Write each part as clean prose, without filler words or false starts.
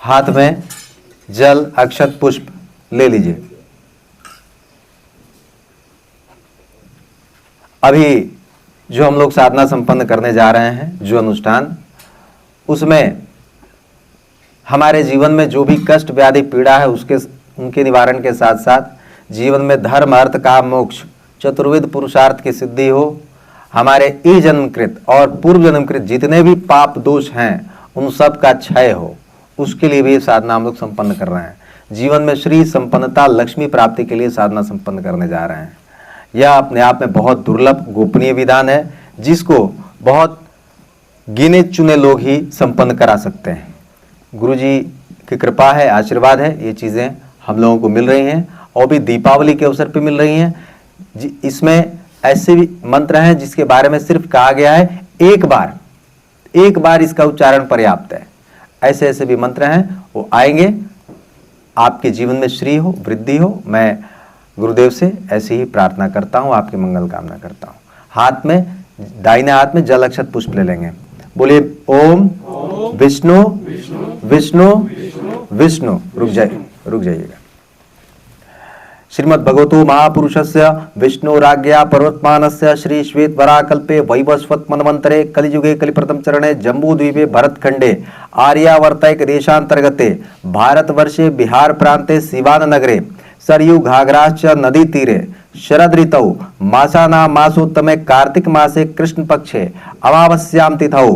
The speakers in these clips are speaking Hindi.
हाथ में जल अक्षत पुष्प ले लीजिए। अभी जो हम लोग साधना संपन्न करने जा रहे हैं, जो अनुष्ठान, उसमें हमारे जीवन में जो भी कष्ट व्याधि पीड़ा है उनके निवारण के साथ साथ जीवन में धर्म अर्थ काम मोक्ष चतुर्विध पुरुषार्थ की सिद्धि हो, हमारे ई जन्मकृत और पूर्व जन्मकृत जितने भी पाप दोष हैं उन सब का क्षय हो, उसके लिए भी साधना हम लोग संपन्न कर रहे हैं। जीवन में श्री संपन्नता लक्ष्मी प्राप्ति के लिए साधना संपन्न करने जा रहे हैं। यह अपने आप में बहुत दुर्लभ गोपनीय विधान है, जिसको बहुत गिने चुने लोग ही संपन्न करा सकते हैं। गुरु जी की कृपा है, आशीर्वाद है, ये चीज़ें हम लोगों को मिल रही हैं और भी दीपावली के अवसर पे मिल रही हैं। इसमें ऐसे भी मंत्र हैं जिसके बारे में सिर्फ कहा गया है एक बार इसका उच्चारण पर्याप्त है। ऐसे ऐसे भी मंत्र हैं, वो आएंगे, आपके जीवन में श्री हो, वृद्धि हो। मैं गुरुदेव से ऐसी ही प्रार्थना करता हूँ, आपकी मंगल कामना करता हूँ। हाथ में, दाहिने हाथ में जल अक्षत पुष्प ले लेंगे। बोलिए ओम विष्णु विष्णु विष्णु। रुक जाइएगा। श्रीमद् भगवतो महापुरुषस्य विष्णुराज्ञया पर्वतमानस्य श्री श्वेत वराकल्पे वैवस्वत मनवंतरे कलियुगे कलिप्रथम चरणे जम्बूद्वीपे भरतखंडे आर्यावर्तैक देशांतर्गते भारतवर्षे बिहार प्रांते सिवान नगरे सरयू घाघराश्च नदी तीरे शरद ऋतौ मासाना मासोत्तमे कार्तिक मासे कृष्ण पक्षे अमावस्याम तिथौ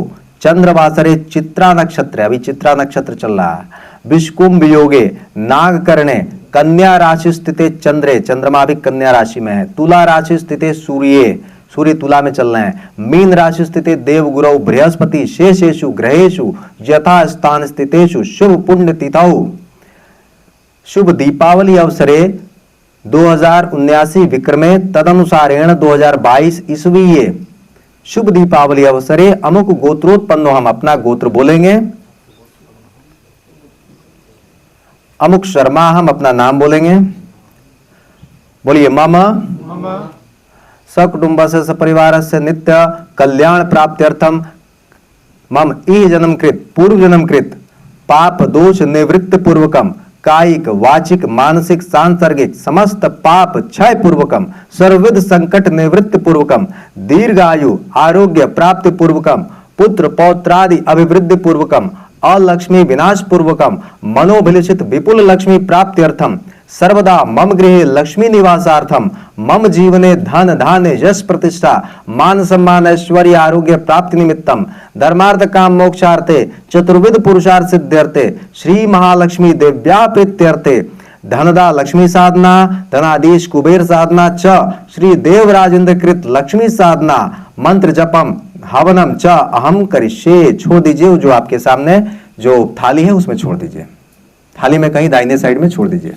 चंद्रवासरे चित्रा नक्षत्र, अभी चित्रा नक्षत्र चल रहा है, विषकुंभ योगे नागकर्णे कन्या राशि स्थिते चंद्रे, चंद्रमा भी कन्या राशि में है, तुला राशि स्थिते सूर्य तुला में चल रहे हैं, मीन राशि स्थिते देवगुरु बृहस्पति शेषेषु ग्रहेषु यथा स्थान स्थितेषु शुभ पुण्य तिथौ शुभ दीपावली अवसरे 2079 विक्रमे तदनुसारेण 2022 ईस्वीये शुभ दीपावली अवसरे अमुक गोत्रोत्पन्नो, हम अपना गोत्र बोलेंगे, अमुक शर्मा हम अपना नाम बोलेंगे। बोलिए मम सकुटुंबस्य सपरिवारस्य नित्य कल्याण प्राप्त्यर्थम मम इह जन्मकृत पूर्व जन्मकृत पाप दोष निवृत्त पूर्वकम कायिक वाचिक मानसिक सांसर्गिक समस्त पाप क्षय पूर्वकम सर्वविध संकट निवृत्त पूर्वकम दीर्घायु आरोग्य प्राप्ति पूर्वकम पुत्र पौत्रादि अभिवृद्धि पूर्वकम अलक्ष्मी विनाश पूर्वकम मनोभिलषित विपुल लक्ष्मी प्राप्त्यर्थम सर्वदा मम गृहे लक्ष्मी निवासार्थम मम जीवने धन धान्य यश प्रतिष्ठा मान सम्मान ऐश्वर्य आरोग्य प्राप्ति निमित्तम धर्मार्थ काम मोक्षार्थे चतुर्विध पुरुषार्थ सिद्ध्यर्थे श्री महालक्ष्मी दिव्या प्रीत्यर्थे धनदा लक्ष्मी साधना धनाधीश कुबेर साधना च श्री देव राजेंद्र कृत लक्ष्मी साधना मंत्र जपम हवनम च अहम करिष्ये। छोड़ दीजिए, जो आपके सामने जो थाली है उसमें छोड़ दीजिए, थाली में कहीं दाहिने साइड में छोड़ दीजिए।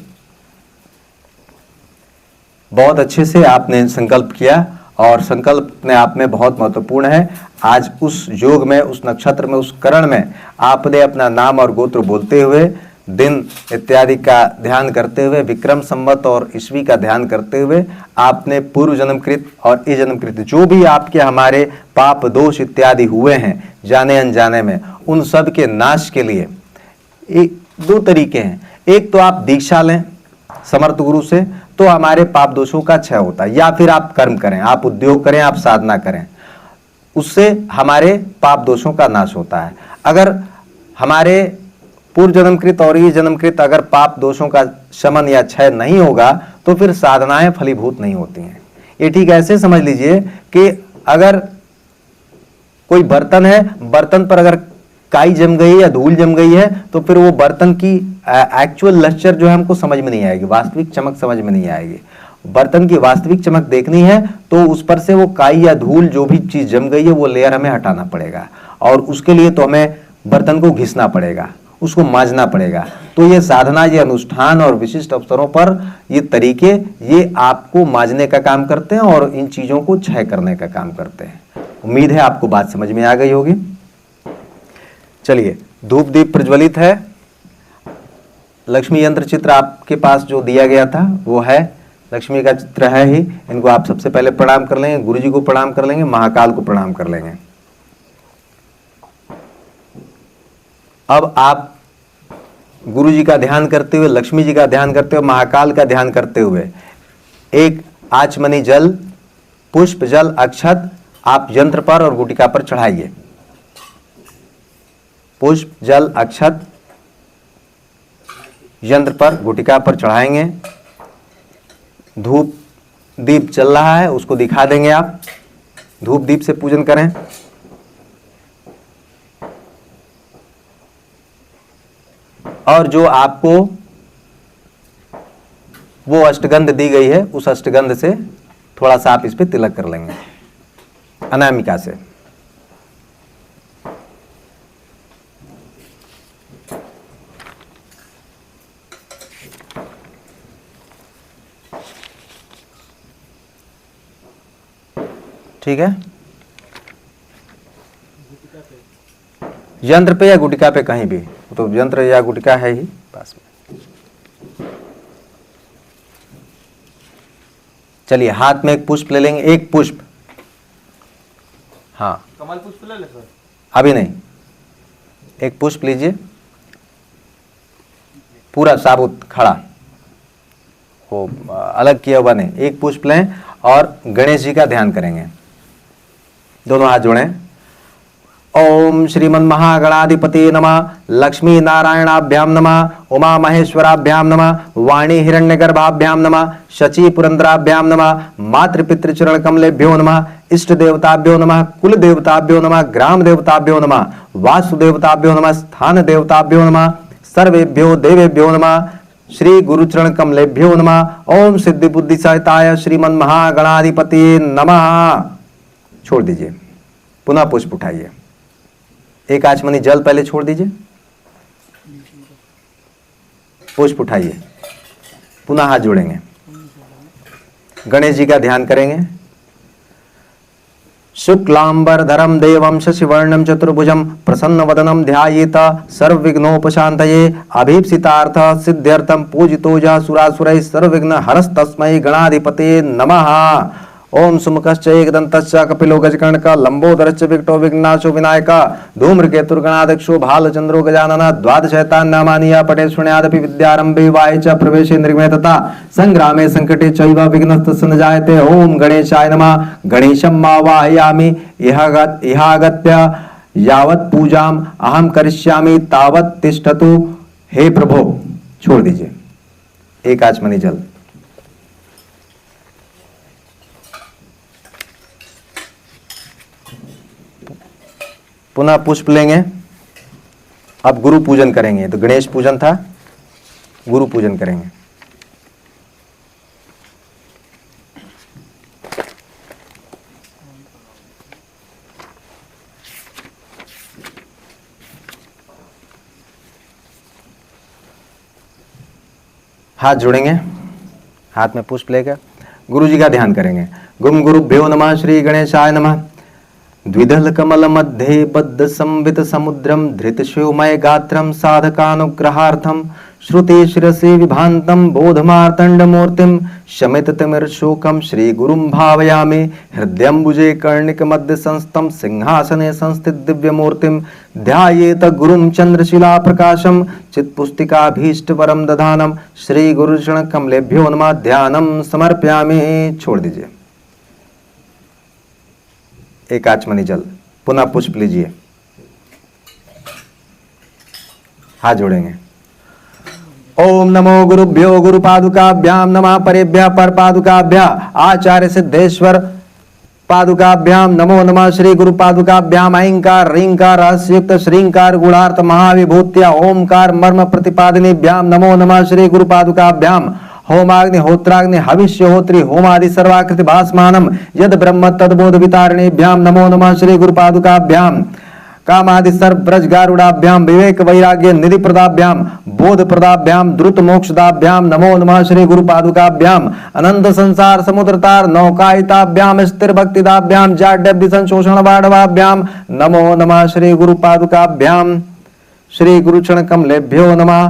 बहुत अच्छे से आपने संकल्प किया और संकल्प अपने आप में बहुत महत्वपूर्ण है। आज उस योग में, उस नक्षत्र में, उस करण में आपने अपना नाम और गोत्र बोलते हुए, दिन इत्यादि का ध्यान करते हुए, विक्रम संवत और ईस्वी का ध्यान करते हुए आपने पूर्व जन्मकृत और इस जन्मकृत जो भी आपके हमारे पाप दोष इत्यादि हुए हैं जाने अनजाने में, उन सब के नाश के लिए दो तरीके हैं। एक तो आप दीक्षा लें समर्थ गुरु से, तो हमारे पाप दोषों का क्षय होता है, या फिर आप कर्म करें, आप उद्योग करें, आप साधना करें, उससे हमारे पाप दोषों का नाश होता है। अगर हमारे पूर्व जन्मकृत और ये जन्मकृत अगर पाप दोषों का शमन या क्षय नहीं होगा तो फिर साधनाएं फलीभूत नहीं होती हैं। ये ठीक ऐसे समझ लीजिए कि अगर कोई बर्तन है, बर्तन पर अगर काई जम गई या धूल जम गई है तो फिर वो बर्तन की एक्चुअल लस्टर जो है हमको समझ में नहीं आएगी, वास्तविक चमक समझ में नहीं आएगी। बर्तन की वास्तविक चमक देखनी है तो उस पर से वो काई या धूल जो भी चीज जम गई है वो लेयर हमें हटाना पड़ेगा, और उसके लिए तो हमें बर्तन को घिसना पड़ेगा, उसको मांजना पड़ेगा। तो ये साधना, ये अनुष्ठान और विशिष्ट अवसरों पर ये तरीके, ये आपको मांजने का काम करते हैं और इन चीजों को क्षय करने का काम करते हैं। उम्मीद है आपको बात समझ में आ गई होगी। चलिए, धूप दीप प्रज्वलित है, लक्ष्मी यंत्र चित्र आपके पास जो दिया गया था वो है, लक्ष्मी का चित्र है ही। इनको आप सबसे पहले प्रणाम कर लेंगे, गुरु जी को प्रणाम कर लेंगे, महाकाल को प्रणाम कर लेंगे। अब आप गुरु जी का ध्यान करते हुए, लक्ष्मी जी का ध्यान करते हुए, महाकाल का ध्यान करते हुए एक आचमनी जल, पुष्प, जल, अक्षत आप यंत्र पर और गुटिका पर चढ़ाइए। पुष्प, जल, अक्षत यंत्र पर, गुटिका पर चढ़ाएंगे। धूप दीप चल रहा है, उसको दिखा देंगे आप। धूप दीप से पूजन करें। और जो आपको वो अष्टगंध दी गई है, उस अष्टगंध से थोड़ा सा आप इस पे तिलक कर लेंगे अनामिका से। ठीक है, यंत्र पे या गुटिका पे, कहीं भी, तो यंत्र या गुटिका है ही पास में। चलिए, हाथ में एक पुष्प ले लेंगे, एक पुष्प। हाँ, कमल पुष्प ले ले सर। अभी नहीं, एक पुष्प लीजिए, पूरा साबुत खड़ा, वो अलग किया हुआ नहीं। एक पुष्प लें और गणेश जी का ध्यान करेंगे। दोनों हाथ जोड़ें। ओम श्रीमन महागणाधिपति नमः, लक्ष्मी नारायणाभ्याम नमः, उमा महेश्वराभ्याम नमः, वाणी हिरण्यगर्भाभ्याम नमः, शची पुरंदराभ्याम नमः, मातृपितृ चरण कमलेभ्यो नमः, इष्ट देवताभ्यो नमः, कुल देवताभ्यो नमः, ग्राम देवताभ्यो नमः, वास्तु देवताभ्यो नमः, स्थान देवताभ्यो नमः, सर्वेभ्यो देवेभ्यो नमः, श्री गुरुचरण कमलेभ्यो नमः। ओम सिद्धि बुद्धि सहिताय श्रीमन महागणाधिपति नमः। छोड़ दीजिए, पुनः पुष्प उठाइए। एक आचमनी जल पहले छोड़ दीजिए, पुष्प उठाइए, पुनः हाथ जोड़ेंगे, गणेश जी का ध्यान करेंगे। शुक्लांबरधरम देवम शशिवर्णम चतुर्भुजम प्रसन्नवदनम ध्यायेत सर्वविघ्नोपशान्तये अभीप्सितार्थ सिद्ध्यर्थम पूजितो जः सुरासुरैः सर्वविघ्न हरस्तस्मै गणाधिपते नमः। ओम सुमुखश्च एकदन्तश्च कपिलो गजकर्णक लंबोदरश्च विकटो विघ्नाशो विनायक धूम्रकेतुर्गणाध्यक्षो भालचंद्रो गजानन द्वादशैतान्नामानि पठे शृणुयादपि विद्यारंभे वाये च प्रवेशे निर्गमे तथा संग्रामे संकटे चैव विघ्नस्तस्य न जायते। ओम गणेशाय नमः। गणेशं आवाहयामि इहागत्य यावत् पूजाम अहम करिष्यामि तावत् तिष्ठतु। हे प्रभो, छोड़ दीजिए एक आचमनी जल। पुनः पुष्प लेंगे। अब गुरु पूजन करेंगे। तो गणेश पूजन था, गुरु पूजन करेंगे। हाथ जोड़ेंगे, हाथ में पुष्प लेकर गुरु जी का ध्यान करेंगे। गुम गुरुभ्यो नमः, श्री गणेशाय नमः। द्विदल कमल मध्ये बद्ध संवित समुद्रम धृत शिवमय गात्रम साधकानुग्रहार्थम श्रुति शिरसि विभांतम बोधमार्तंड मूर्तिम शमित तिमिर शोकम श्री गुरुम भावयामि। हृदयंबुजे कर्णिक मध्य संस्थम सिंहासने संस्थित दिव्य मूर्तिम ध्यायेत गुरुम चंद्रशिला प्रकाशम चित्पुस्तिकाभीष्ट वरम दधानम। श्री गुरुचरण कमलेभ्यो नमः। ध्यानम समर्पयामि। छोड़ दीजिए एक आचमनी जल। पुनः पुष्प लीजिए, हाथ जोड़ेंगे। ओम नमो गुरुभ्यो गुरुपादुकाभ्याम नमः। परेभ्यः पर पादुकाभ्याम आचार्य सिद्धेश्वर पादुकाभ्याम नमो नमः। श्री गुरु पादुकाभ्याम ऐंकार रींकार रहस्युक्त श्रींकार गुणार्थ महाविभूत्या ओमकार मर्म प्रतिपादनेभ्याम नमो नमः। श्री गुरु पादुकाभ्याम होमाग्नि होत्राग्नि हविष्य होत्री होमादि सर्वाकृति भासमानम यद ब्रह्म तद्बोध वितारणेभ्याम नमो नमः। श्री गुरु पादुकाभ्याम कामादि सर्व ब्रज गारुडाभ्याम विवेक वैराग्य निधि प्रदाभ्याम बोध प्रदाभ्याम द्रुत मोक्षदाभ्याम नमो नमः। श्री गुरु पादुकाभ्याम अनंत संसार समुद्र तार नौकायिताभ्याम स्थिर भक्तिदाभ्याम जाड्य संशोषण वाडवाभ्याम नमो नमः। श्री गुरु पादुकाभ्याम श्री गुरुचरण कमलेभ्यो नमः।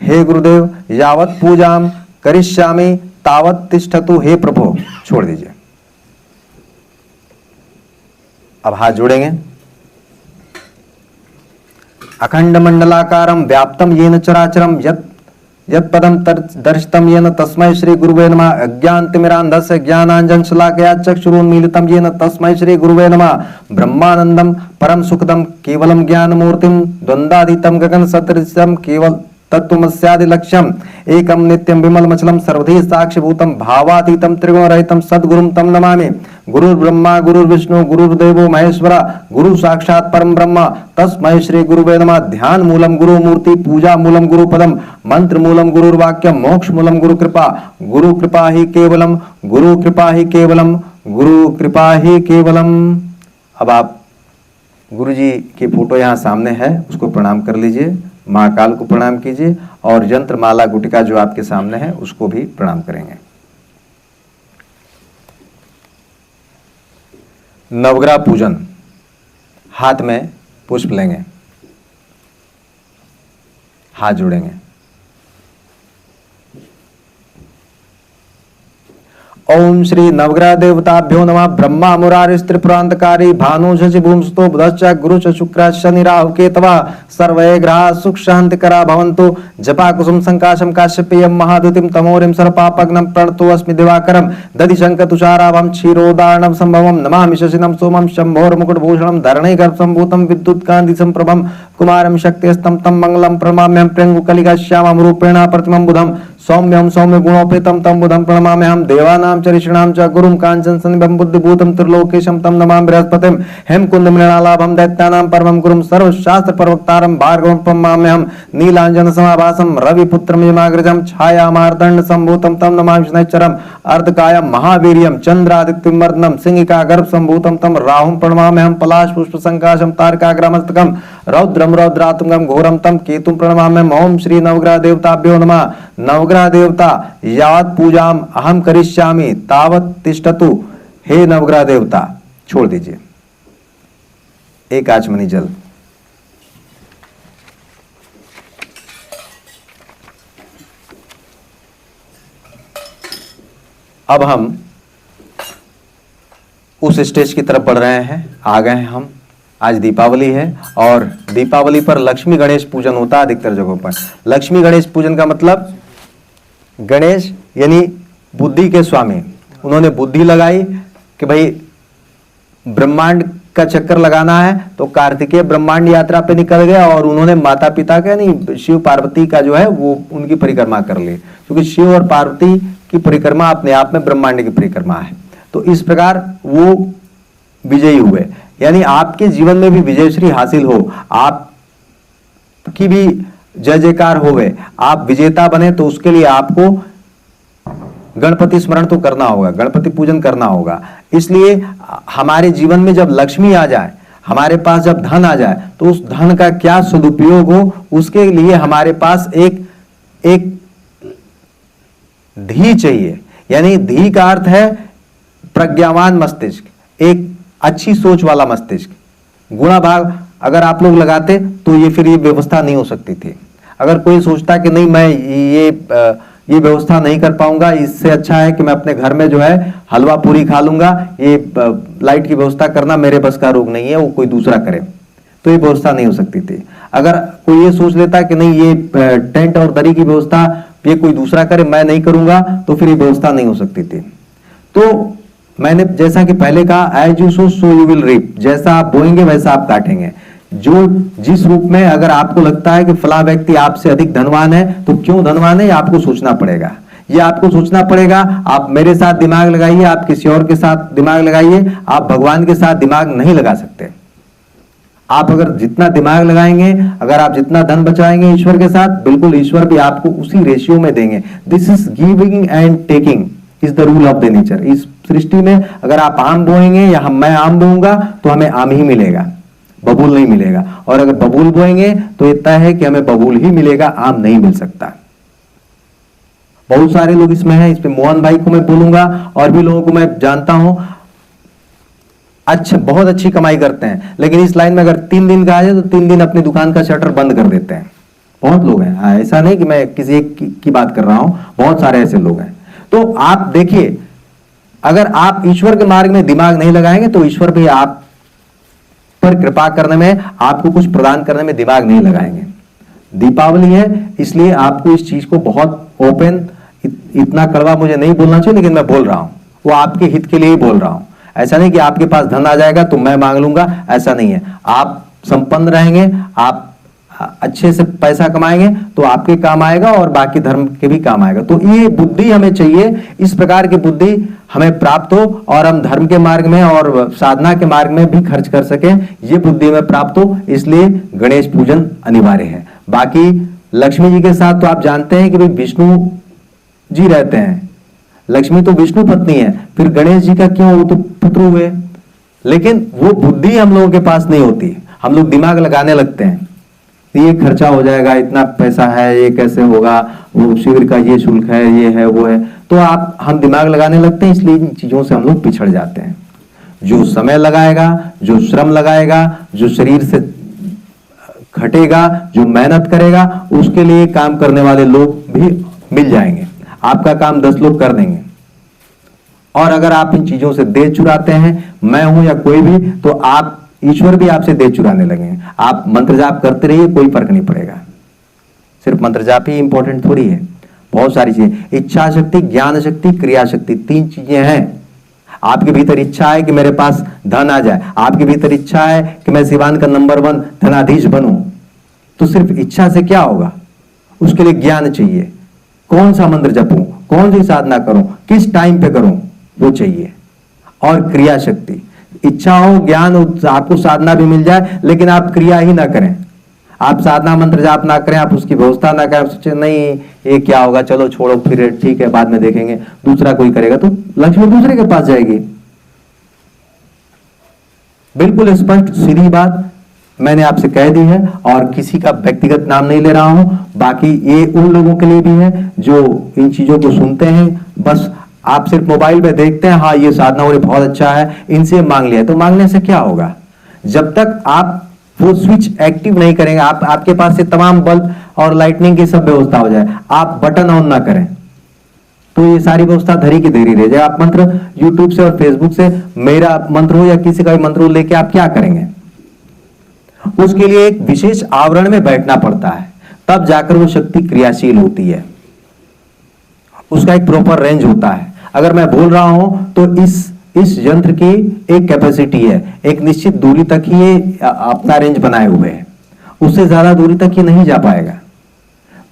हे गुरुदेव, यावत् पूजाम करिष्यामि तावत् तिष्ठतु। हे प्रभु, छोड़ दीजिए। अब हाथ जोड़ेंगे। अखंड मंडलाकारं व्याप्तं येन चराचरं यत्पदं दर्शितं येन तस्मै श्री गुरुवे नमः। अज्ञानतिमिरान्धस्य ज्ञानाञ्जनशलाकया चक्षुरुन्मीलितं येन तस्मै श्री गुरुवे नमः। ब्रह्मानन्दं परम सुखदं केवलं ज्ञानमूर्तिं द्वन्द्वातीतं गगनसदृशं केवल तत्त्वमस्यादिलक्ष्यम् एकं नित्यं विमलमचलं सर्वधि साक्षिभूतं भावातीतं त्रिगुणरहितं सद्गुरुं तं नमामि। गुरुर्ब्रह्मा गुरुर्विष्णु गुरुर्देवो महेश्वर गुरु साक्षात् परम ब्रह्म तस्मै श्री गुरुवे नमः। ध्यान मूलम गुरु मूर्ति पूजा मूलम गुरु पदम मंत्र मूलम गुरुर्वाक्यम मोक्ष मूलम गुरु कृपा। गुरु कृपा ही केवलम गुरु कृपा ही केवलम गुरु कृपा ही केवलम। अब आप गुरु जी की फोटो यहाँ सामने है, उसको प्रणाम कर लीजिए, महाकाल को प्रणाम कीजिए और यंत्र माला गुटिका जो आपके सामने है उसको भी प्रणाम करेंगे। नवग्रह पूजन, हाथ में पुष्प लेंगे, हाथ जोड़ेंगे। ओम श्री नवग्रह देवताभ्यो नमः। ब्रह्मा मुरारि त्रिपुरांतकारी भानु शशि भूमस्तो बुधश्च गुरुश्च शुक्र शनि राहु केतवः सर्वे ग्रहाः सुख शांतिकरा भवन्तु। जपा कुसुम संकाशम काश्यपेयं महाद्युतिं तमोरिं सर्वपापघ्नं प्रणतो अस्मि दिवाकरं दधिशंख तुषाराभं क्षीरोदार्णव संभवं नमामि शशिनं सोमं शंभोर्मुकुटभूषणं धरणीगर्भसंभूतं विद्युत्कान्ति संप्रभं कुमारं शक्तिस्तं तं मंगलं प्रणमाम्यहं प्रेङ्गुकलिकाश्यामं रूपेण प्रतिमं बुधं सौम्यं सौम्य गुणोपेतं तं बुधं प्रणमाम्यहं। देवानां च ऋषीणां च गुरुं काञ्चन सन्निभं बुद्धिभूतं त्रिलोकेशं तं नमामि बृहस्पतिं हेमकुंड मृणालाभं दैत्यानां परमं गुरुं सर्वशास्त्र प्रवक्तारं भार्गवं प्रणमाम्यहं। नीलांजन समाभासं रविपुत्रं यमाग्रजं छायामार्दण्ड संभूतं तं नमामि शनैश्चरं। अर्धकायं महावीर्यं चंद्रादित्यमर्दनं सिंहिका गर्भ संभूतं तं राहुं प्रणमाम्यहं। पलाश पुष्प संकाशं तारकाग्रमस्तकं रौद्रम रौद्रात्मकं घोरं तं केतुं प्रणमाम्यहम्। ओम श्री नवग्रह देवताभ्यो नमः। नवग्रह देवता यावत् पूजाम अहम करिष्यामि तावत् तिष्ठतु। हे नवग्रह देवता, छोड़ दीजिए एक आचमनी जल। अब हम उस स्टेज की तरफ बढ़ रहे हैं, आ गए हैं हम। आज दीपावली है और दीपावली पर लक्ष्मी गणेश पूजन होता है अधिकतर जगहों पर। लक्ष्मी गणेश पूजन का मतलब गणेश यानी बुद्धि के स्वामी। उन्होंने बुद्धि लगाई कि भाई ब्रह्मांड का चक्कर लगाना है, तो कार्तिकेय ब्रह्मांड यात्रा पे निकल गए और उन्होंने माता पिता का यानी शिव पार्वती का जो है वो उनकी परिक्रमा कर ली, क्योंकि शिव और पार्वती की परिक्रमा अपने आप में ब्रह्मांड की परिक्रमा है। तो इस प्रकार वो विजयी हुए, यानी आपके जीवन में भी विजयश्री हासिल हो, आपकी भी जय जयकार होवे, आप विजेता बने, तो उसके लिए आपको गणपति स्मरण तो करना होगा, गणपति पूजन करना होगा। इसलिए हमारे जीवन में जब लक्ष्मी आ जाए, हमारे पास जब धन आ जाए, तो उस धन का क्या सदुपयोग हो, उसके लिए हमारे पास एक धी चाहिए। यानी धी का अर्थ है प्रज्ञावान मस्तिष्क, एक अच्छी सोच वाला मस्तिष्क। गुणा भाग अगर आप लोग लगाते तो ये फिर ये व्यवस्था नहीं हो सकती थी। अगर कोई सोचता कि नहीं मैं ये व्यवस्था नहीं कर पाऊंगा, इससे अच्छा है कि मैं अपने घर में जो है हलवा पूरी खा लूंगा, ये लाइट की व्यवस्था करना मेरे बस का रोग नहीं है, वो कोई दूसरा करे, तो ये व्यवस्था नहीं हो सकती थी। अगर कोई ये सोच लेता कि नहीं ये टेंट और दरी की व्यवस्था ये कोई दूसरा करे, मैं नहीं करूंगा, तो फिर ये व्यवस्था नहीं हो सकती थी। तो मैंने जैसा कि पहले कहा, as you sow so you will reap, जैसा आप बोएंगे वैसा आप काटेंगे। जो जिस रूप में अगर आपको लगता है कि फला व्यक्ति आपसे अधिक धनवान है, तो क्यों धनवान है ये आपको सोचना पड़ेगा, ये आपको सोचना पड़ेगा। आप मेरे साथ दिमाग लगाइए, आप किसी और के साथ दिमाग लगाइए, आप भगवान के साथ दिमाग नहीं लगा सकते। आप अगर जितना दिमाग लगाएंगे, अगर आप जितना धन बचाएंगे ईश्वर के साथ, बिल्कुल ईश्वर भी आपको उसी रेशियो में देंगे। This is giving and taking is the rule of the nature. इस सृष्टि में अगर आप आम बोएंगे या मैं आम बोऊंगा तो हमें आम ही मिलेगा, बबूल नहीं मिलेगा। और अगर बबूल बोएंगे तो इतना है कि हमें बबूल ही मिलेगा, आम नहीं मिल सकता। बहुत सारे लोग इसमें हैं, इस पे मोहन भाई को मैं बोलूंगा और भी लोगों को मैं जानता हूं, अच्छा बहुत अच्छी कमाई करते हैं, लेकिन इस लाइन में अगर 3 दिन का आ जाए तो 3 दिन अपनी दुकान का शटर बंद कर देते हैं। बहुत लोग हैं, ऐसा नहीं कि मैं किसी एक की बात कर रहा हूं, बहुत सारे ऐसे लोग हैं। तो आप देखिए, अगर आप ईश्वर के मार्ग में दिमाग नहीं लगाएंगे तो ईश्वर भी आप पर कृपा करने में, आपको कुछ प्रदान करने में दिमाग नहीं लगाएंगे। दीपावली है इसलिए आपको इस चीज को बहुत ओपन, इतना कड़वा मुझे नहीं बोलना चाहिए लेकिन मैं बोल रहा हूं, वो आपके हित के लिए ही बोल रहा हूं। ऐसा नहीं कि आपके पास धन आ जाएगा तो मैं मांग लूंगा, ऐसा नहीं है। आप संपन्न रहेंगे, आप अच्छे से पैसा कमाएंगे तो आपके काम आएगा और बाकी धर्म के भी काम आएगा। तो ये बुद्धि हमें चाहिए, इस प्रकार की बुद्धि हमें प्राप्त हो और हम धर्म के मार्ग में और साधना के मार्ग में भी खर्च कर सकें, ये बुद्धि हमें प्राप्त हो, इसलिए गणेश पूजन अनिवार्य है। बाकी लक्ष्मी जी के साथ तो आप जानते हैं कि भाई विष्णु जी रहते हैं, लक्ष्मी तो विष्णु पत्नी है, फिर गणेश जी का क्यों, वो तो पुत्र हुए। लेकिन वो बुद्धि हम लोगों के पास नहीं होती, हम लोग दिमाग लगाने लगते हैं, ये खर्चा हो जाएगा, इतना पैसा है, ये कैसे होगा, वो शिविर का ये शुल्क है, ये है, वो है, तो हम दिमाग लगाने लगते हैं, इसलिए इन चीजों से हम लोग पिछड़ जाते हैं। जो समय लगाएगा, जो श्रम लगाएगा, जो शरीर से खटेगा, जो मेहनत करेगा, उसके लिए काम करने वाले लोग भी मिल जाएंगे, आपका काम 10 लोग कर देंगे। और अगर आप इन चीजों से देह चुराते हैं, मैं हूं या कोई भी, तो आप, ईश्वर भी आपसे देह चुराने लगे। आप मंत्र जाप करते रहिए, कोई फर्क नहीं पड़ेगा। सिर्फ मंत्र जाप ही इंपॉर्टेंट थोड़ी है, बहुत सारी चीजें, इच्छा शक्ति, ज्ञान शक्ति, क्रिया शक्ति, 3 चीजें हैं। आपके भीतर इच्छा है कि मेरे पास धन आ जाए, आपके भीतर इच्छा है कि मैं सिवान का नंबर 1 धनाधीश बनूं, तो सिर्फ इच्छा से क्या होगा, उसके लिए ज्ञान चाहिए। कौन सा मंत्र जपूं, कौन सी साधना करूं, किस टाइम पे करूं, वो चाहिए। और क्रिया शक्ति, इच्छा हो, ज्ञान हो, आपको साधना भी मिल जाए, लेकिन आप क्रिया ही ना करें, आप साधना मंत्र जाप ना करें, आप उसकी व्यवस्था ना करें, सोचे नहीं ये क्या होगा, चलो छोड़ो, फिर ठीक है बाद में देखेंगे, दूसरा कोई करेगा, तो लक्ष्मी दूसरे के पास जाएगी। बिल्कुल स्पष्ट सीधी बात मैंने आपसे कह दी है, और किसी का व्यक्तिगत नाम नहीं ले रहा हूं। बाकी ये उन लोगों के लिए भी है जो इन चीजों को सुनते हैं, बस आप सिर्फ मोबाइल पे देखते हैं, हाँ ये साधना हो रही, बहुत अच्छा है, इनसे मांग लिया, तो मांगने से क्या होगा, जब तक आप वो स्विच एक्टिव नहीं करेंगे, आपके पास से तमाम बल्ब और लाइटनिंग की सब व्यवस्था हो जाए, आप बटन ऑन ना करें, तो ये सारी व्यवस्था धरी की धरी रह जाए। आप मंत्र यूट्यूब से और फेसबुक से, मेरा मंत्र हो या किसी का भी मंत्र हो, लेके आप क्या करेंगे, उसके लिए एक विशेष आवरण में बैठना पड़ता है, तब जाकर वो शक्ति क्रियाशील होती है, उसका एक प्रॉपर रेंज होता है। अगर मैं बोल रहा हूं तो इस यंत्र की एक कैपेसिटी है, एक निश्चित दूरी तक ही ये अपना रेंज बनाए हुए है, उससे ज्यादा दूरी तक ये नहीं जा पाएगा।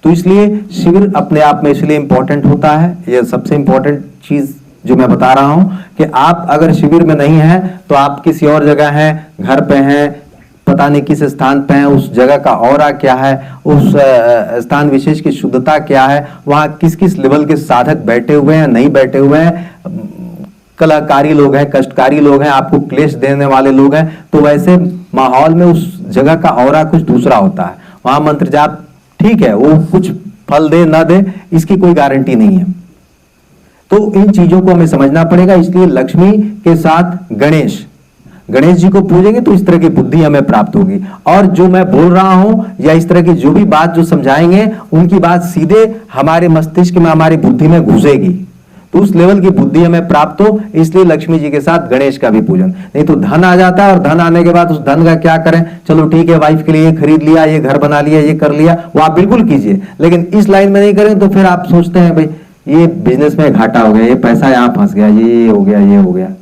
तो इसलिए शिविर अपने आप में इसलिए इंपॉर्टेंट होता है, यह सबसे इंपॉर्टेंट चीज जो मैं बता रहा हूं कि आप अगर शिविर में नहीं हैं तो आप किसी और जगह हैं, घर पे हैं, पता नहीं किस स्थान पे हैं, उस जगह का ऑरा क्या है, उस स्थान विशेष की शुद्धता क्या है, वहां किस किस लेवल के साधक बैठे हुए हैं, नहीं बैठे हुए हैं, कलाकारी लोग हैं, कष्टकारी लोग हैं, आपको क्लेश देने वाले लोग हैं, तो वैसे माहौल में उस जगह का ऑरा कुछ दूसरा होता है। वहां मंत्र जाप ठीक है, वो कुछ फल दे ना दे इसकी कोई गारंटी नहीं है। तो इन चीजों को हमें समझना पड़ेगा। इसलिए लक्ष्मी के साथ गणेश जी को पूजेंगे तो इस तरह की बुद्धि हमें प्राप्त होगी। और जो मैं बोल रहा हूं या इस तरह की जो भी बात जो समझाएंगे, उनकी बात सीधे हमारे मस्तिष्क में, हमारी बुद्धि में घुसेगी, तो उस लेवल की बुद्धि हमें प्राप्त हो। इसलिए लक्ष्मी जी के साथ गणेश का भी पूजन। नहीं तो धन आ जाता है और धन आने के बाद उस धन का क्या करें, चलो ठीक है वाइफ के लिए ये खरीद लिया, ये घर बना लिया, ये कर लिया, वो आप बिल्कुल कीजिए, लेकिन इस लाइन में नहीं करें तो फिर आप सोचते हैं भाई ये बिजनेस में घाटा हो गया, ये पैसा यहां फंस गया, ये हो गया, ये हो गया।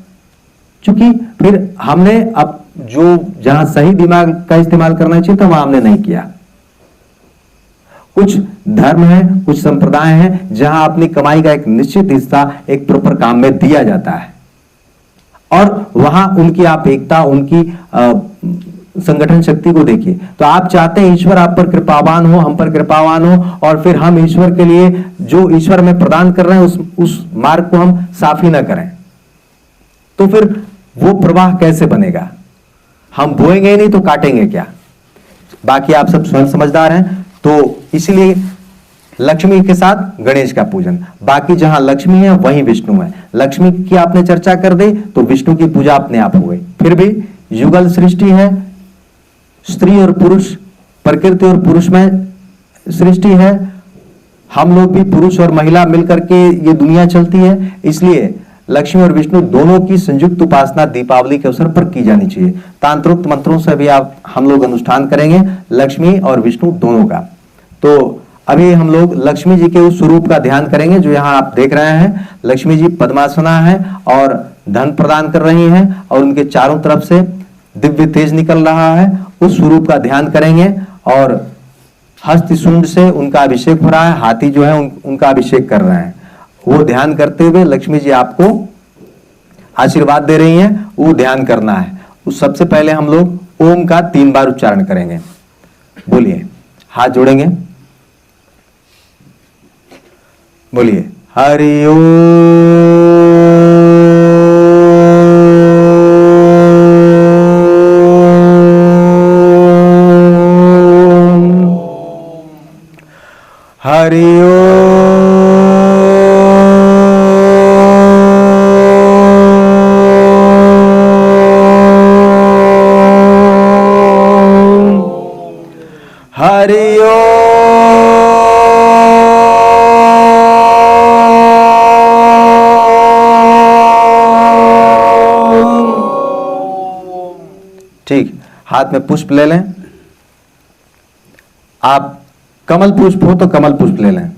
क्योंकि फिर हमने अब जो जहां सही दिमाग का इस्तेमाल करना चाहिए था वहां हमने नहीं किया। कुछ धर्म है, कुछ संप्रदाय हैं जहां अपनी कमाई का एक निश्चित हिस्सा एक प्रॉपर काम में दिया जाता है, और वहां उनकी आप एकता, उनकी संगठन शक्ति को देखिए। तो आप चाहते हैं ईश्वर आप पर कृपावान हो, हम पर कृपावान हो, और फिर हम ईश्वर के लिए जो ईश्वर में प्रदान कर रहे हैं उस मार्ग को हम साफ ही ना करें, तो फिर वो प्रवाह कैसे बनेगा? हम बोएंगे ही नहीं तो काटेंगे क्या? बाकी आप सब स्वयं समझदार हैं। तो इसलिए लक्ष्मी के साथ गणेश का पूजन। बाकी जहां लक्ष्मी है वहीं विष्णु है। लक्ष्मी की आपने चर्चा कर दी तो विष्णु की पूजा अपने आप हो गई। फिर भी युगल सृष्टि है, स्त्री और पुरुष, प्रकृति और पुरुष में सृष्टि है। हम लोग भी पुरुष और महिला मिलकर के ये दुनिया चलती है, इसलिए लक्ष्मी और विष्णु दोनों की संयुक्त उपासना दीपावली के अवसर पर की जानी चाहिए। तांत्रोक्त मंत्रों से भी हम लोग अनुष्ठान करेंगे लक्ष्मी और विष्णु दोनों का। तो अभी हम लोग लक्ष्मी जी के उस स्वरूप का ध्यान करेंगे जो यहाँ आप देख रहे हैं। लक्ष्मी जी पद्मासना है और धन प्रदान कर रही हैं और उनके चारों तरफ से दिव्य तेज निकल रहा है। उस स्वरूप का ध्यान करेंगे और हस्तशुंड से उनका अभिषेक हो रहा है। हाथी जो है उनका अभिषेक कर रहे हैं। वो ध्यान करते हुए लक्ष्मी जी आपको आशीर्वाद दे रही हैं, वो ध्यान करना है। उस सबसे पहले हम लोग ओम का 3 बार उच्चारण करेंगे। बोलिए, हाथ जोड़ेंगे, बोलिए हरि ओम। हरि ठीक, हाथ में पुष्प ले लें। आप कमल पुष्प हो तो कमल पुष्प ले लें।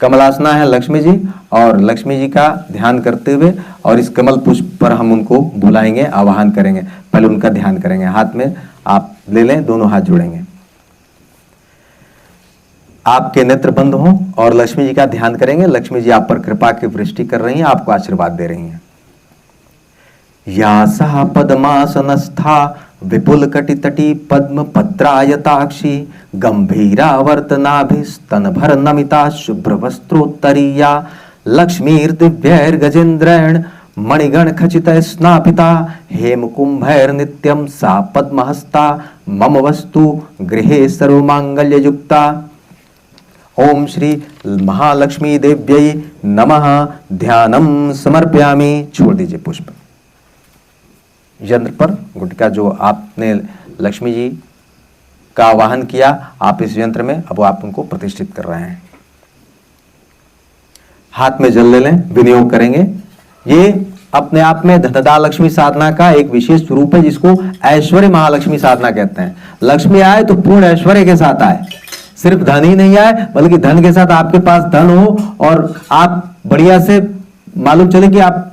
कमलासना है लक्ष्मी जी और लक्ष्मी जी का ध्यान करते हुए और इस कमल पुष्प पर हम उनको बुलाएंगे, आवाहन करेंगे। पहले उनका ध्यान करेंगे। हाथ में आप ले लें, दोनों हाथ जोड़ेंगे। आपके नेत्र बंद हो और लक्ष्मी जी का ध्यान करेंगे। लक्ष्मी जी आप पर कृपा की वृष्टि कर रही हैं, आपको आशीर्वाद दे रही हैं। या सा पद्मासनस्था विपुल कटितटी पद्म पत्रायताक्षी गंभीरावर्तनाभिस्तनभर नमिता शुभ्र वस्त्रोत्तरीया लक्ष्मीर्दिव्यैर्गजेन्द्रेण मणिगण खचित स्नापिता हेम कुंभैर नित्यम सा पद्महस्ता मम वस्तु गृहे सर्वमांगल्य युक्ता। ओम श्री महालक्ष्मी देव्यै नमः। ध्यानम समर्पयामि। छोड़ दीजिए पुष्प। यंत्र पर गुटका जो आपने लक्ष्मी जी का आवाहन किया, आप इस यंत्र में अब आप उनको प्रतिष्ठित कर रहे हैं। हाथ में जल ले लें, विनियोग करेंगे। ये अपने आप में धनदा लक्ष्मी साधना का एक विशेष स्वरूप है जिसको ऐश्वर्य महालक्ष्मी साधना कहते हैं। लक्ष्मी आए तो पूर्ण ऐश्वर्य के साथ आए, सिर्फ धन ही नहीं आए बल्कि धन के साथ आपके पास धन हो और आप बढ़िया से, मालूम चले कि आप,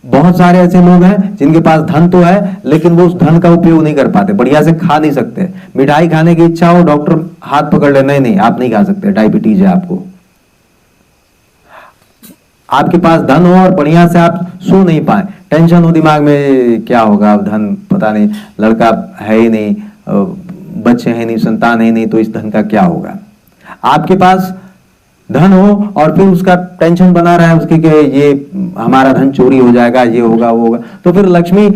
बहुत सारे ऐसे लोग हैं जिनके पास धन तो है लेकिन वो उस धन का उपयोग नहीं कर पाते, बढ़िया से खा नहीं सकते। मिठाई खाने की इच्छा हो, डॉक्टर हाथ पकड़ ले, नहीं नहीं आप नहीं खा सकते, डायबिटीज है आपको। आपके पास धन हो और बढ़िया से आप सो नहीं पाए, टेंशन हो दिमाग में, क्या होगा, अब धन पता नहीं, लड़का है ही नहीं, बच्चे हैं नहीं, संतान है नहीं, तो इस धन का क्या होगा। आपके पास धन हो और फिर उसका टेंशन बना रहा है उसकी कि ये हमारा धन चोरी हो जाएगा, ये होगा वो होगा, तो फिर लक्ष्मी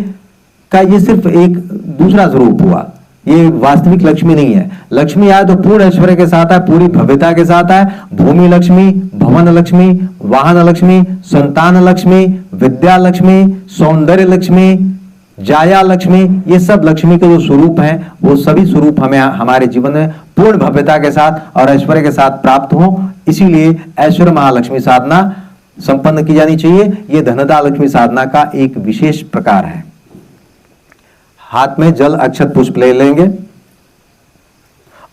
का ये सिर्फ एक दूसरा स्वरूप हुआ, ये वास्तविक लक्ष्मी नहीं है। लक्ष्मी आए तो पूर्ण ऐश्वर्य के साथ आए, पूरी भव्यता के साथ आए। भूमि लक्ष्मी, भवन लक्ष्मी, वाहन लक्ष्मी, संतान लक्ष्मी, विद्या लक्ष्मी, सौंदर्य लक्ष्मी, जाया लक्ष्मी, ये सब लक्ष्मी के जो स्वरूप हैं वो सभी स्वरूप हमें हमारे जीवन में पूर्ण भव्यता के साथ और ऐश्वर्य के साथ प्राप्त हो। इसीलिए ऐश्वर्य महालक्ष्मी साधना संपन्न की जानी चाहिए। ये धनदा लक्ष्मी साधना का एक विशेष प्रकार है। हाथ में जल अक्षत पुष्प ले लेंगे।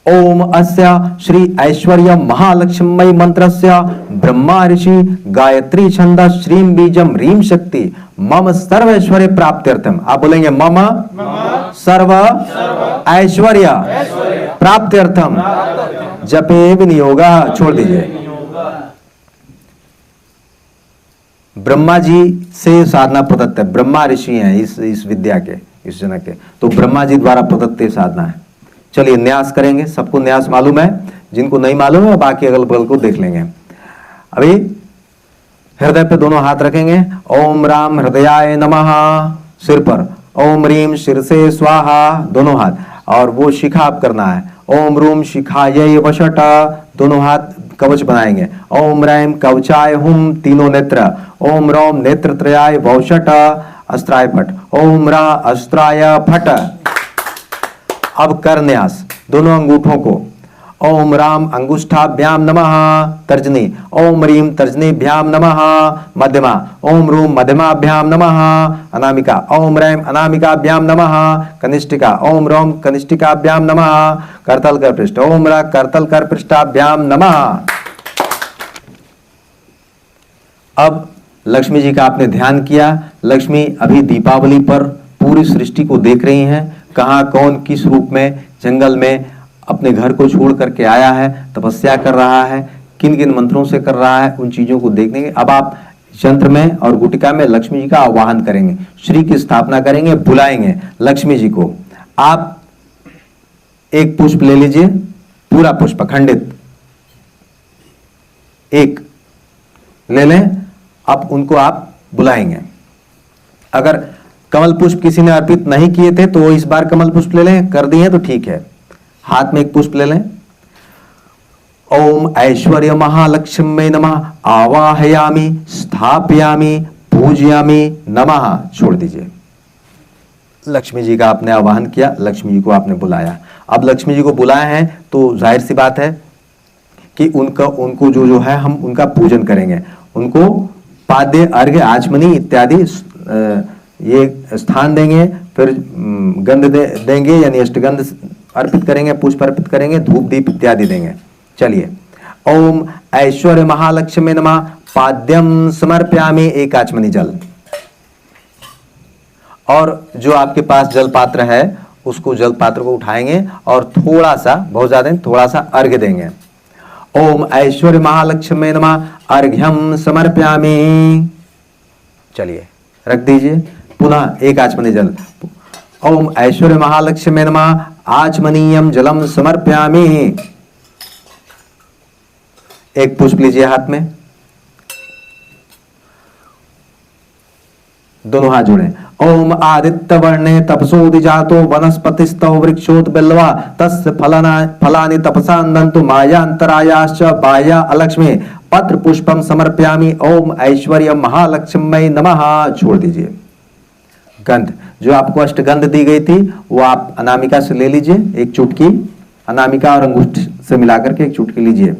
ओम अस्य श्री ऐश्वर्य महालक्ष्मी मंत्रस्य ब्रह्मा ऋषि गायत्री छंद श्रीम बीजम ह्रीम शक्ति मम सर्व ऐश्वर्य प्राप्त्यर्थम। आप बोलेंगे मम सर्व ऐश्वर्य प्राप्त्यर्थम जपे विनियोगा। छोड़ दीजिए। ब्रह्मा जी से साधना प्रदत्त है, ब्रह्मा ऋषि हैं इस विद्या के, इस जनक के, तो ब्रह्मा जी द्वारा प्रदत्त साधना है। चलिए न्यास करेंगे। सबको न्यास मालूम है, जिनको नहीं मालूम है बाकी अगल बगल को देख लेंगे। अभी हृदय पे दोनों हाथ रखेंगे। ओम राम हृदयाय नमः सिर पर, ओम रीम शिरसे स्वाहा दोनों हाथ, और वो शिखा आप करना है। ओम रूम शिखाय वशट दोनों हाथ कवच बनाएंगे। ओम रैम कवचाय हुम तीनों नेत्र। ओम रोम नेत्र त्रयाय वौषट अस्त्राय फट। ओम रा अस्त्राय फट। अब कर न्यास दोनों अंगूठों को ओम राम अंगुष्ठाभ्याम नमः तर्जनी, ओम रीम तर्जनीभ्याम नमः मध्यमा, ओम रूम मध्यमाभ्याम नमः अनामिका, ओम रैम अनामिकाभ्याम नमः कनिष्ठिका, ओम रोम कनिष्ठिकाभ्याम नमः करतल कर पृष्ठ, ओम रा करतल कर पृष्ठाभ्याम नमः। अब लक्ष्मी जी का आपने ध्यान किया। लक्ष्मी अभी दीपावली पर पूरी सृष्टि को देख रही हैं, कहाँ कौन किस रूप में जंगल में अपने घर को छोड़ करके आया है, तपस्या कर रहा है, किन किन मंत्रों से कर रहा है, उन चीजों को देखने के अब आप यंत्र में और गुटिका में लक्ष्मी जी का आवाहन करेंगे, श्री की स्थापना करेंगे, बुलाएंगे लक्ष्मी जी को। आप एक पुष्प ले लीजिए, पूरा पुष्प खंडित एक ले लें। अब उनको आप बुलाएंगे। अगर कमल पुष्प किसी ने अर्पित नहीं किए थे तो इस बार कमल पुष्प ले लें, कर दिए तो ठीक है। हाथ में एक पुष्प ले लें। ओम ऐश्वर्य महालक्ष्मी नमः आवाहयामि स्थापयामि पूजयामि नमः। छोड़ दीजिए। लक्ष्मी जी का आपने आवाहन किया, लक्ष्मी जी को आपने बुलाया। अब लक्ष्मी जी को बुलाया है तो जाहिर सी बात है कि उनको जो है हम उनका पूजन करेंगे। उनको पाद्य अर्घ्य आचमनी इत्यादि ये स्थान देंगे, फिर गंध देंगे यानी अष्टगंध अर्पित करेंगे, पुष्प अर्पित करेंगे, धूप दीप इत्यादि देंगे। चलिए, ओम ऐश्वर्य महालक्ष्मी नमः पाद्यम समर्पयामि, एक आचमनी जल। और जो आपके पास जल पात्र है उसको जल पात्र को उठाएंगे और थोड़ा सा, बहुत ज्यादा नहीं, थोड़ा सा अर्घ्य देंगे। ओम ऐश्वर्य महालक्ष्मी नमः अर्घ्यम समर्पयामि। चलिए रख दीजिए। पुनः एक आचमनी जल। ओम ऐश्वर्य महालक्ष्मी नमः आचमनीयम जलम समर्पयामि। एक पुष्प लीजिए हाथ में, दोनों हाथ जोड़ें। ओम आदित्य वर्णे तपसोदिजातो वनस्पतिस्तौ वृक्षोत बिल्वा तस्य फलानि तपसा नन्तु मायांतरायाश्च बाह्या अलक्ष्मी पत्र पुष्पम समर्पयामि। ओम ऐश्वर्य महालक्ष्मी नमः। छोड़ दीजिए। गंध, जो आपको अष्टगंध दी गई थी वो आप अनामिका से ले लीजिए, एक चुटकी अनामिका और अंगूठ से मिलाकर के एक चुटकी लीजिए।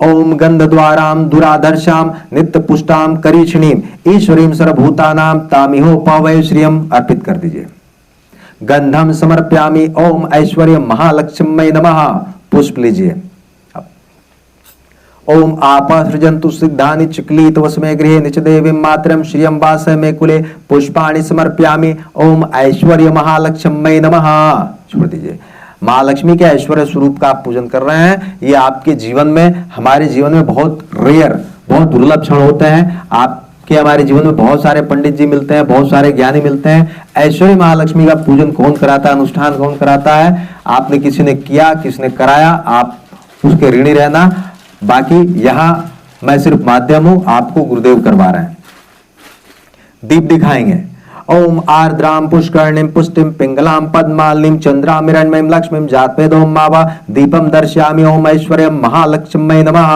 ओम गंध द्वाराम दुराधर्षाम नित्य पुष्टाम करीक्षणीम ईश्वरीम सर्वभूतानाम तामिहो पावय श्रियम अर्पित कर दीजिए। गंधम समर्पयामि। ओम ऐश्वर्य महालक्ष्मी नमः। पुष्प लीजिए। ओम आपसृजन्तु सिद्धानि चिक्लीत वस्मे गृहे निच देवीं मातरम श्रियं वास मे कुले पुष्पाणि समर्पयामि। ओम ऐश्वर्य महालक्ष्मी नमः। छोड़ दीजिए। महालक्ष्मी के ऐश्वर्य स्वरूप का आप पूजन कर रहे हैं। ये आपके जीवन में, हमारे जीवन में बहुत रेयर, बहुत दुर्लभ क्षण होते हैं। आपके हमारे जीवन में बहुत सारे पंडित जी मिलते हैं, बहुत सारे ज्ञानी मिलते हैं। ऐश्वर्य महालक्ष्मी का पूजन कौन कराता है, अनुष्ठान कौन कराता है? आपने किसी ने किया, किसने कराया, आप उसके ऋणी रहना। बाकी यहां मैं सिर्फ माध्यम हूं, आपको गुरुदेव करवा रहे हैं। दीप दिखाएंगे। ओम आर्द्राम पुष्करणीम पुष्टिम पिंगलाम पद्मालिनीम चंद्राम हिरण्मयीम लक्ष्मीम जातवेदोम मावा दीपम दर्शयामि। ओम ऐश्वर्य महालक्ष्मी नमः।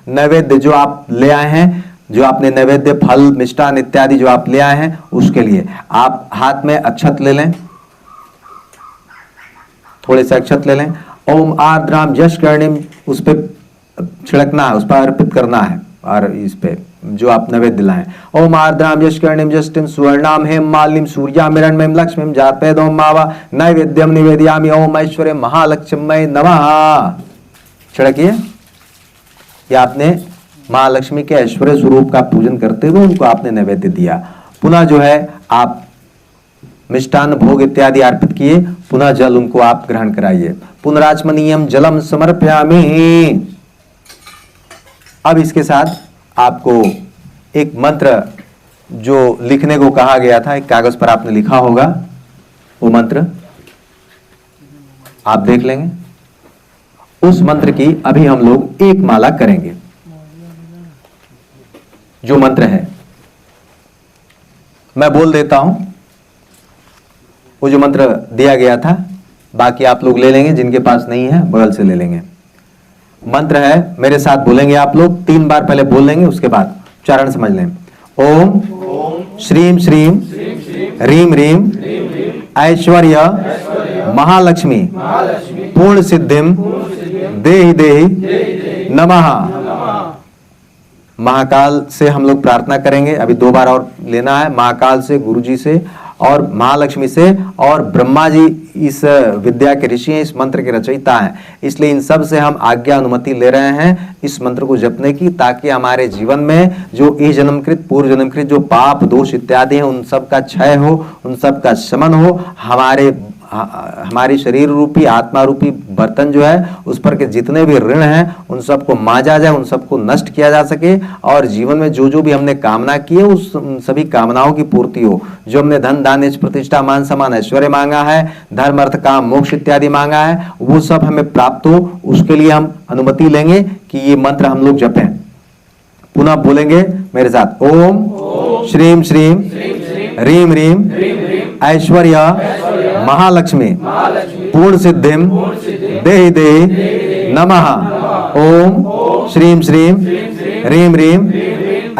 नैवेद्य जो आप ले आए हैं, जो आपने नैवेद्य फल मिष्टान इत्यादि जो आप ले आए हैं, उसके लिए आप हाथ में अक्षत ले लें, थोड़े से अक्षत ले लें। ओम आर्द्राम यश कर्णिम, उस पर छिड़कना है, उस पर अर्पित करना है, और इस पे जो आप नैवेद्य लाएं। ओम आर्द्राम यश कर्णिम जस्टिम सुवर्णाम हेम मालिनीम सूर्याम हिरण्मयीम लक्ष्मीम जातवेदोम मावा नैवेद्यम निवेदयामि। ओम ऐश्वर्य महालक्ष्मी नमः। छिड़किए। या आपने महालक्ष्मी के ऐश्वर्य स्वरूप का पूजन करते हुए उनको आपने नैवेद्य दिया। पुनः जो है आप मिष्टान भोग इत्यादि अर्पित किए, पुनः जल उनको आप ग्रहण कराइए। पुनराचमनीयम जलम समर्पयामि। अब इसके साथ आपको एक मंत्र जो लिखने को कहा गया था, एक कागज पर आपने लिखा होगा, वो मंत्र आप देख लेंगे। उस मंत्र की अभी हम लोग एक माला करेंगे। जो मंत्र है मैं बोल देता हूं, वो जो मंत्र दिया गया था, बाकी आप लोग ले लेंगे, जिनके पास नहीं है बगल से ले लेंगे। मंत्र है, मेरे साथ बोलेंगे आप लोग, 3 बार पहले बोल लेंगे, उसके बाद उच्चारण समझ लें। ओम श्रीम श्रीम रीम रीम ऐश्वर्य महालक्ष्मी पूर्ण सिद्धिम देहि देहि नमः। महाकाल से हम लोग प्रार्थना करेंगे, अभी 2 बार और लेना है, महाकाल से, गुरु जी से और महालक्ष्मी से, और ब्रह्मा जी इस विद्या के ऋषि हैं, इस मंत्र के रचयिता हैं, इसलिए इन सब से हम आज्ञा अनुमति ले रहे हैं इस मंत्र को जपने की, ताकि हमारे जीवन में जो इस जन्मकृत पूर्व जन्मकृत जो पाप दोष इत्यादि हैं उन सब का क्षय हो, उन सब का शमन हो, हमारी शरीर रूपी आत्मा रूपी बर्तन जो है उस पर के जितने भी ऋण हैं उन सबको मांजा जाए, उन सबको नष्ट किया जा सके, और जीवन में जो जो भी हमने कामना की है उस सभी कामनाओं की पूर्ति हो। जो हमने धन दान यश प्रतिष्ठा मान सम्मान ऐश्वर्य मांगा है, धर्म अर्थ काम मोक्ष इत्यादि मांगा है, वो सब हमें प्राप्त हो, उसके लिए हम अनुमति लेंगे कि ये मंत्र हम लोग जपें। पुनः बोलेंगे मेरे साथ, ओम श्रीम श्रीम रीम रीम ऐश्वर्य महालक्ष्मी पूर्ण सिद्धिम देहि देहि नमः। ओम श्रीम श्रीम रीम रीम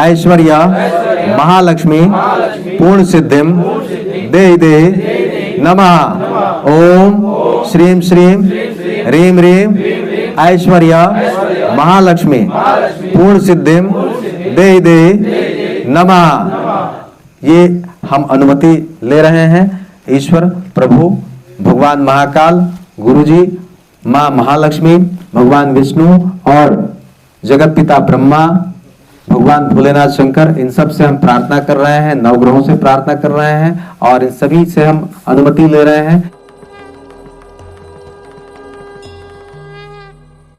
ऐश्वर्य महालक्ष्मी पूर्ण सिद्धिम देहि देहि नमः। ओम श्रीम श्रीम रीम रीम ऐश्वर्य महालक्ष्मी पूर्ण सिद्धिम देहि देहि नमः। ये हम अनुमति ले रहे हैं ईश्वर प्रभु, भगवान महाकाल, गुरुजी, माँ महालक्ष्मी, भगवान विष्णु और जगत पिता ब्रह्मा, भगवान भोलेनाथ शंकर, इन सब से हम प्रार्थना कर रहे हैं, 9 ग्रहों से प्रार्थना कर रहे हैं और इन सभी से हम अनुमति ले रहे हैं।